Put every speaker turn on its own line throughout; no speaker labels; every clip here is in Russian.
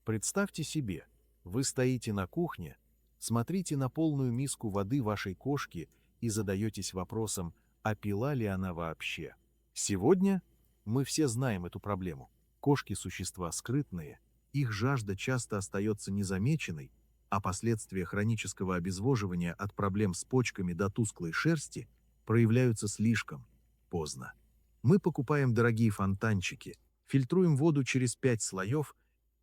Представьте себе, вы стоите на кухне, смотрите на полную миску воды вашей кошки и задаетесь вопросом, а пила ли она вообще. Сегодня мы все знаем эту проблему. Кошки – существа скрытные, их жажда часто остается незамеченной, а последствия хронического обезвоживания от проблем с почками до тусклой шерсти проявляются слишком поздно. Мы покупаем дорогие фонтанчики, фильтруем воду через 5 слоев,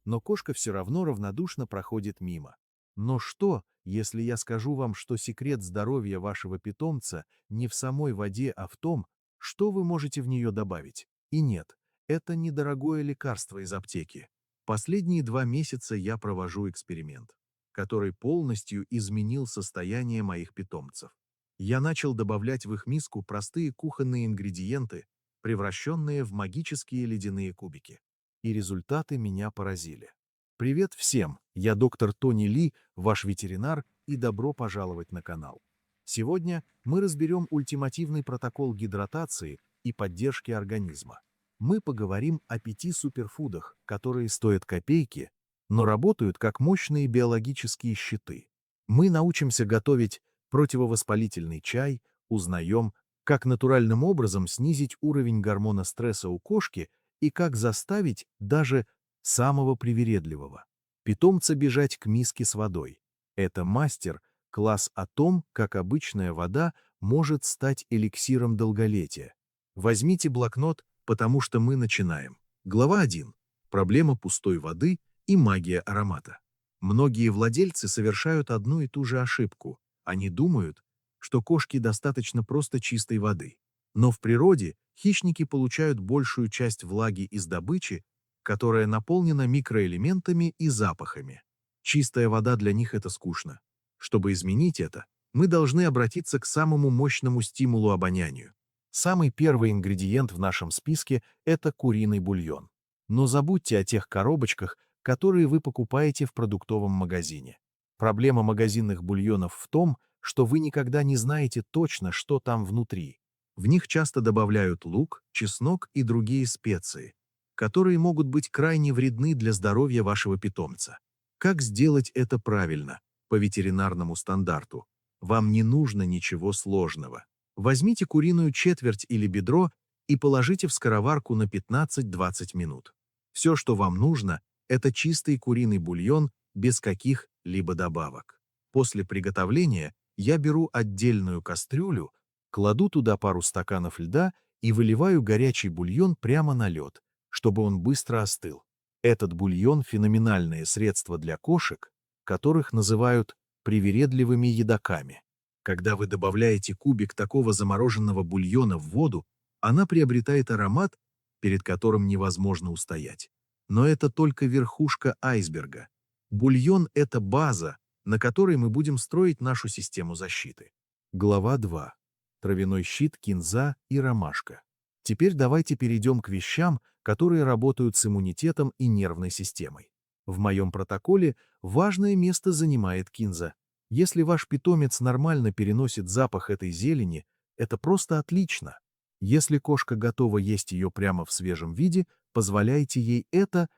но кошка все равно равнодушно проходит мимо. Но что, если я скажу вам, что секрет здоровья вашего питомца не в самой воде, а в том, что вы можете в нее добавить? И нет, это недорогое лекарство из аптеки. Последние 2 месяца я провожу эксперимент, который полностью изменил состояние моих питомцев. Я начал добавлять в их миску простые кухонные ингредиенты, превращенные в магические ледяные кубики. И результаты меня поразили. Привет всем, я доктор Тони Ли, ваш ветеринар, и добро пожаловать на канал. Сегодня мы разберем ультимативный протокол гидратации и поддержки организма. Мы поговорим о 5 суперфудах, которые стоят копейки, но работают как мощные биологические щиты. Мы научимся готовить противовоспалительный чай, узнаем, как натуральным образом снизить уровень гормона стресса у кошки и как заставить даже самого привередливого питомца бежать к миске с водой. Это мастер-класс о том, как обычная вода может стать эликсиром долголетия. Возьмите блокнот, потому что мы начинаем. Глава 1. Проблема пустой воды и магия аромата. Многие владельцы совершают одну и ту же ошибку. Они думают, что кошке достаточно просто чистой воды. Но в природе хищники получают большую часть влаги из добычи, которая наполнена микроэлементами и запахами. Чистая вода для них – это скучно. Чтобы изменить это, мы должны обратиться к самому мощному стимулу обонянию. Самый первый ингредиент в нашем списке – это куриный бульон. Но забудьте о тех коробочках, которые вы покупаете в продуктовом магазине. Проблема магазинных бульонов в том, что вы никогда не знаете точно, что там внутри. В них часто добавляют лук, чеснок и другие специи, которые могут быть крайне вредны для здоровья вашего питомца. Как сделать это правильно, по ветеринарному стандарту? Вам не нужно ничего сложного. Возьмите куриную четверть или бедро и положите в скороварку на 15-20 минут. Все, что вам нужно, это чистый куриный бульон без каких-либо добавок. После приготовления я беру отдельную кастрюлю, кладу туда пару стаканов льда и выливаю горячий бульон прямо на лед, чтобы он быстро остыл. Этот бульон – феноменальное средство для кошек, которых называют привередливыми едоками. Когда вы добавляете кубик такого замороженного бульона в воду, она приобретает аромат, перед которым невозможно устоять. Но это только верхушка айсберга. Бульон – это база, на которой мы будем строить нашу систему защиты. Глава 2. Травяной щит, кинза и ромашка. Теперь давайте перейдем к вещам, которые работают с иммунитетом и нервной системой. В моем протоколе важное место занимает кинза. Если ваш питомец нормально переносит запах этой зелени, это просто отлично. Если кошка готова есть ее прямо в свежем виде, позволяйте ей это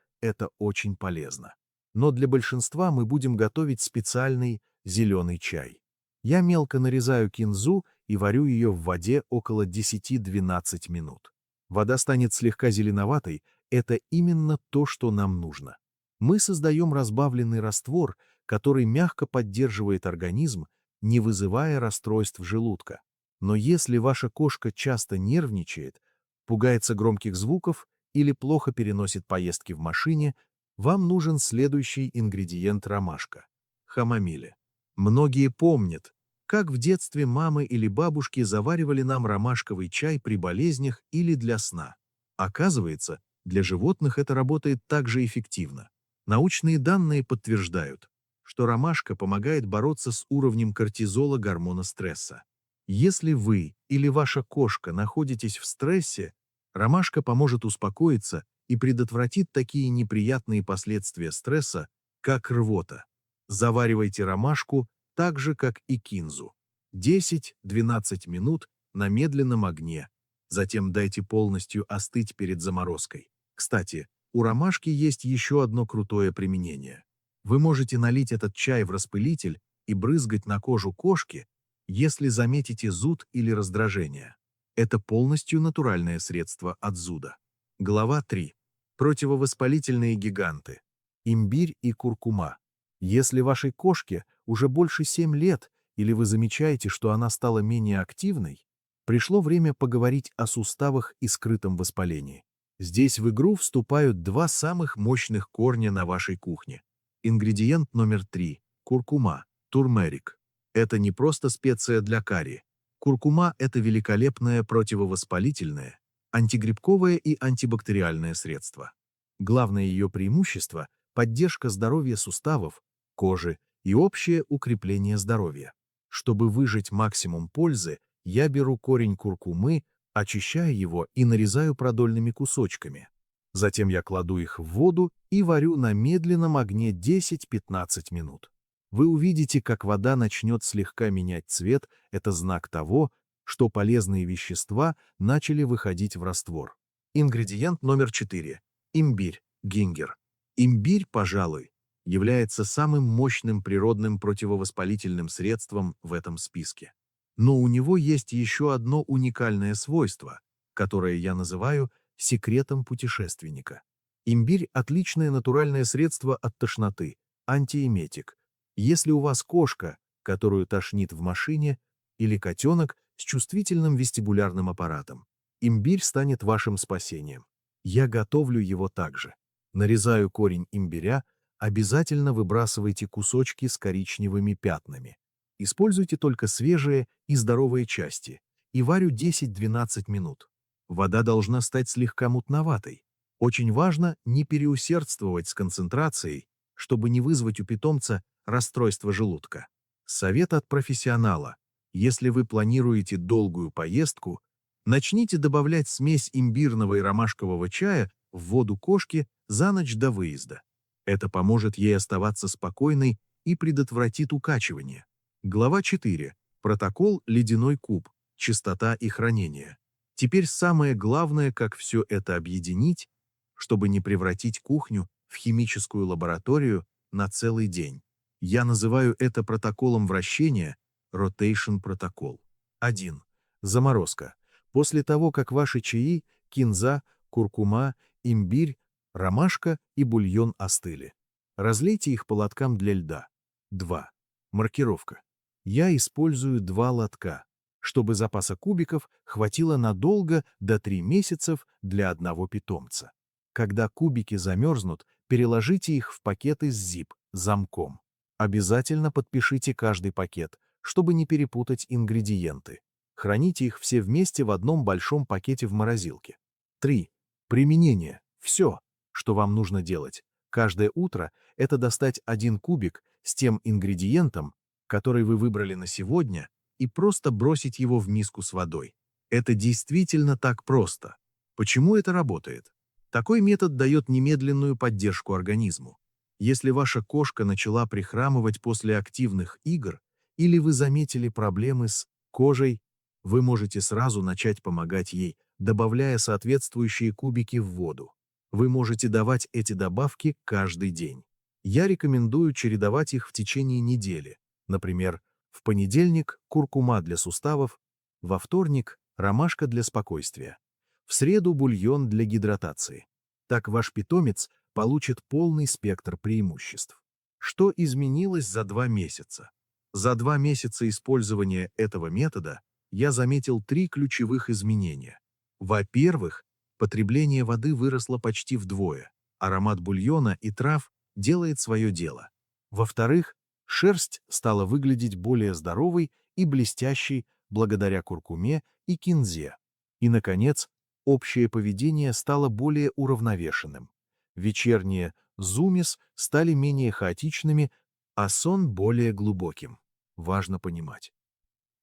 очень полезно. Но для большинства мы будем готовить специальный зеленый чай. Я мелко нарезаю кинзу и варю ее в воде около 10-12 минут. Вода станет слегка зеленоватой, это именно то, что нам нужно. Мы создаем разбавленный раствор, который мягко поддерживает организм, не вызывая расстройств желудка. Но если ваша кошка часто нервничает, пугается громких звуков или плохо переносит поездки в машине, вам нужен следующий ингредиент ромашка – хамомиле. Многие помнят, как в детстве мамы или бабушки заваривали нам ромашковый чай при болезнях или для сна. Оказывается, для животных это работает также эффективно. Научные данные подтверждают, что ромашка помогает бороться с уровнем кортизола, гормона стресса. Если вы или ваша кошка находитесь в стрессе, ромашка поможет успокоиться и предотвратит такие неприятные последствия стресса, как рвота. Заваривайте ромашку так же, как и кинзу. 10-12 минут на медленном огне. Затем дайте полностью остыть перед заморозкой. Кстати, У ромашки есть еще одно крутое применение. Вы можете налить этот чай в распылитель и брызгать на кожу кошки, если заметите зуд или раздражение. Это полностью натуральное средство от зуда. Глава 3. Противовоспалительные гиганты. Имбирь и куркума. Если вашей кошке уже больше 7 лет, или вы замечаете, что она стала менее активной, пришло время поговорить о суставах и скрытом воспалении. Здесь в игру вступают два самых мощных корня на вашей кухне. Ингредиент номер 3. Куркума, турмерик. Это не просто специя для карри. Куркума – это великолепное противовоспалительное, антигрибковое и антибактериальное средство. Главное ее преимущество – поддержка здоровья суставов, кожи и общее укрепление здоровья. Чтобы выжать максимум пользы, я беру корень куркумы, очищаю его и нарезаю продольными кусочками. Затем я кладу их в воду и варю на медленном огне 10-15 минут. Вы увидите, как вода начнет слегка менять цвет, это знак того, что полезные вещества начали выходить в раствор. Ингредиент номер 4. Имбирь, гингер. Имбирь, пожалуй, является самым мощным природным противовоспалительным средством в этом списке. Но у него есть еще одно уникальное свойство, которое я называю секретом путешественника. Имбирь – отличное натуральное средство от тошноты, антиэметик. Если у вас кошка, которую тошнит в машине, или котенок с чувствительным вестибулярным аппаратом, имбирь станет вашим спасением. Я готовлю его также. Нарезаю корень имбиря, обязательно выбрасывайте кусочки с коричневыми пятнами. Используйте только свежие и здоровые части и варю 10-12 минут. Вода должна стать слегка мутноватой. Очень важно не переусердствовать с концентрацией, чтобы не вызвать у питомца расстройство желудка. Совет от профессионала. Если вы планируете долгую поездку, начните добавлять смесь имбирного и ромашкового чая в воду кошки за ночь до выезда. Это поможет ей оставаться спокойной и предотвратит укачивание. Глава 4. Протокол «Ледяной куб. Чистота и хранение». Теперь самое главное, как все это объединить, чтобы не превратить кухню в химическую лабораторию на целый день. Я называю это протоколом вращения Rotation Protocol. 1. Заморозка. После того, как ваши чаи, кинза, куркума, имбирь, ромашка и бульон остыли. Разлейте их по лоткам для льда. 2. Маркировка. Я использую 2 лотка, чтобы запаса кубиков хватило надолго до 3 месяцев для одного питомца. Когда кубики замерзнут, переложите их в пакеты с zip замком. Обязательно подпишите каждый пакет, чтобы не перепутать ингредиенты. Храните их все вместе в одном большом пакете в морозилке. 3. Применение. Все, что вам нужно делать. Каждое утро это достать 1 кубик с тем ингредиентом, который вы выбрали на сегодня, и просто бросить его в миску с водой. Это действительно так просто. Почему это работает? Такой метод дает немедленную поддержку организму. Если ваша кошка начала прихрамывать после активных игр, или вы заметили проблемы с кожей, вы можете сразу начать помогать ей, добавляя соответствующие кубики в воду. Вы можете давать эти добавки каждый день. Я рекомендую чередовать их в течение недели. Например, в понедельник куркума для суставов, во вторник ромашка для спокойствия, в среду бульон для гидратации. Так ваш питомец получит полный спектр преимуществ. Что изменилось за 2 месяца? За 2 месяца использования этого метода я заметил 3 ключевых изменения. Во-первых, потребление воды выросло почти вдвое. Аромат бульона и трав делает свое дело. Во-вторых, шерсть стала выглядеть более здоровой и блестящей благодаря куркуме и кинзе. И, наконец, общее поведение стало более уравновешенным. Вечерние зумис стали менее хаотичными, а сон более глубоким. Важно понимать.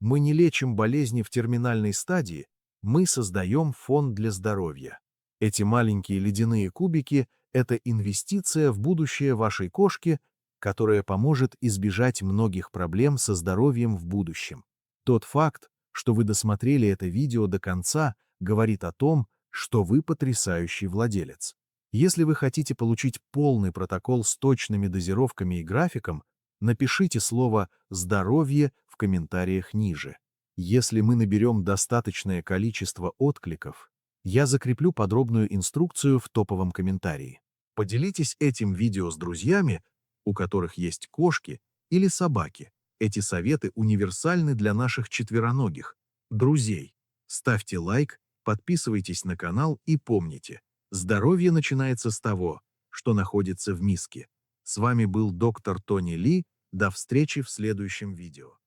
Мы не лечим болезни в терминальной стадии, мы создаем фон для здоровья. Эти маленькие ледяные кубики – это инвестиция в будущее вашей кошки, которая поможет избежать многих проблем со здоровьем в будущем. Тот факт, что вы досмотрели это видео до конца, говорит о том, что вы потрясающий владелец. Если вы хотите получить полный протокол с точными дозировками и графиком, напишите слово «здоровье» в комментариях ниже. Если мы наберем достаточное количество откликов, я закреплю подробную инструкцию в топовом комментарии. Поделитесь этим видео с друзьями, у которых есть кошки или собаки. Эти советы универсальны для наших четвероногих друзей. Ставьте лайк, подписывайтесь на канал и помните, здоровье начинается с того, что находится в миске. С вами был доктор Тони Ли. До встречи в следующем видео.